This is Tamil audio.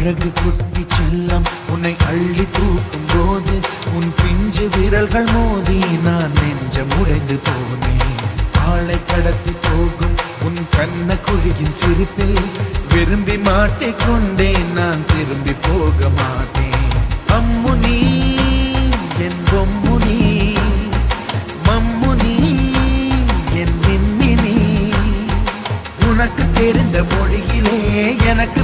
அழகு குட்டி செல்லம் உன்னை அள்ளி தூக்கும் போது உன் பிஞ்சு விரல்கள் மோதி நான் நெஞ்சம் உடைந்து போனேன். ஆளை கடத்தி போகும் உன் கண்ண குழியின் சிரிப்பில் விரும்பி மாட்டிக்கொண்டேன், நான் திரும்பி போக மாட்டேன். அம்முனி என் பொம்முனி, மம்முனி என் மின்மினி, உனக்கு தெரிந்த மொழியிலே எனக்கு